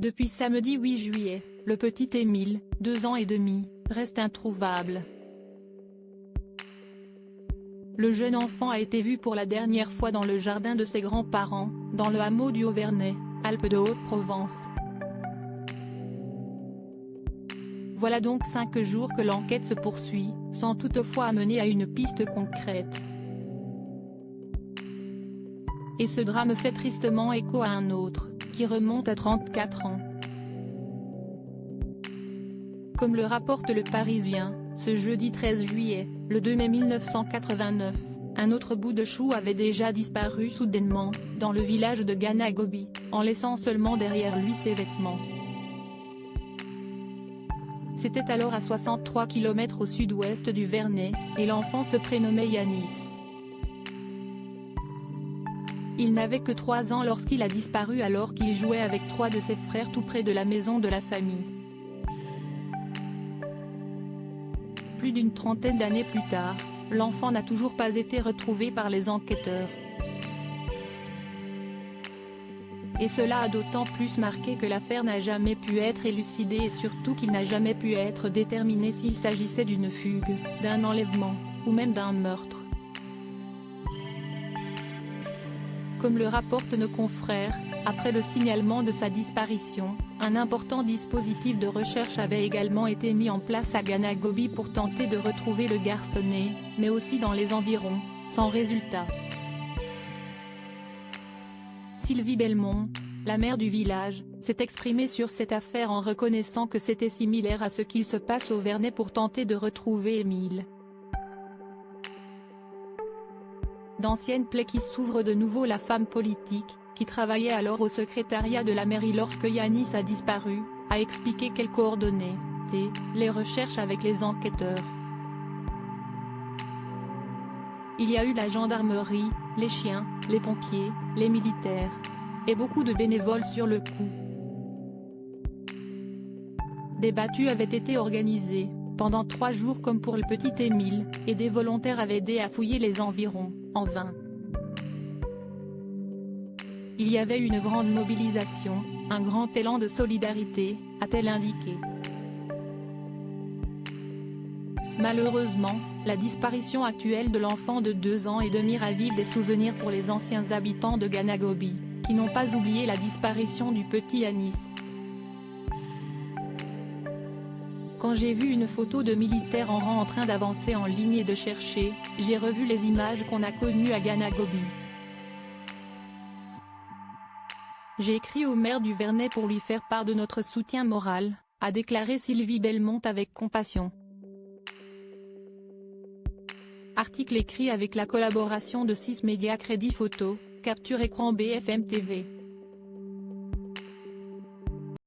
Depuis samedi 8 juillet, le petit Émile, 2 ans et demi, reste introuvable. Le jeune enfant a été vu pour la dernière fois dans le jardin de ses grands-parents, dans le hameau du Haut-Vernay, Alpes de Haute-Provence. Voilà donc 5 jours que l'enquête se poursuit, sans toutefois amener à une piste concrète. Et ce drame fait tristement écho à un autre, qui remonte à 34 ans. Comme le rapporte Le Parisien, ce jeudi 13 juillet, le 2 mai 1989, un autre bout de chou avait déjà disparu soudainement, dans le village de Ganagoby, en laissant seulement derrière lui ses vêtements. C'était alors à 63 km au sud-ouest du Vernay, et l'enfant se prénommait Yanis. Il n'avait que 3 ans lorsqu'il a disparu alors qu'il jouait avec 3 de ses frères tout près de la maison de la famille. Plus d'une trentaine d'années plus tard, l'enfant n'a toujours pas été retrouvé par les enquêteurs. Et cela a d'autant plus marqué que l'affaire n'a jamais pu être élucidée et surtout qu'il n'a jamais pu être déterminé s'il s'agissait d'une fugue, d'un enlèvement, ou même d'un meurtre. Comme le rapportent nos confrères, après le signalement de sa disparition, un important dispositif de recherche avait également été mis en place à Ganagoby pour tenter de retrouver le garçonnet, mais aussi dans les environs, sans résultat. Sylvie Belmont, la maire du village, s'est exprimée sur cette affaire en reconnaissant que c'était similaire à ce qu'il se passe au Vernay pour tenter de retrouver Émile. D'anciennes plaies qui s'ouvrent de nouveau. La femme politique, qui travaillait alors au secrétariat de la mairie lorsque Yanis a disparu, a expliqué qu'elle coordonnait les recherches avec les enquêteurs. Il y a eu la gendarmerie, les chiens, les pompiers, les militaires. Et beaucoup de bénévoles sur le coup. Des battues avaient été organisées, pendant 3 jours comme pour le petit Émile, et des volontaires avaient aidé à fouiller les environs, en vain. Il y avait une grande mobilisation, un grand élan de solidarité, a-t-elle indiqué. Malheureusement, la disparition actuelle de l'enfant de 2 ans et demi ravive des souvenirs pour les anciens habitants de Ganagoby, qui n'ont pas oublié la disparition du petit Yanis. Quand j'ai vu une photo de militaires en rang en train d'avancer en ligne et de chercher, j'ai revu les images qu'on a connues à Ganagoby. J'ai écrit au maire du Vernay pour lui faire part de notre soutien moral, a déclaré Sylvie Belmont avec compassion. Article écrit avec la collaboration de 6 médias Crédit Photo, Capture Écran BFM TV.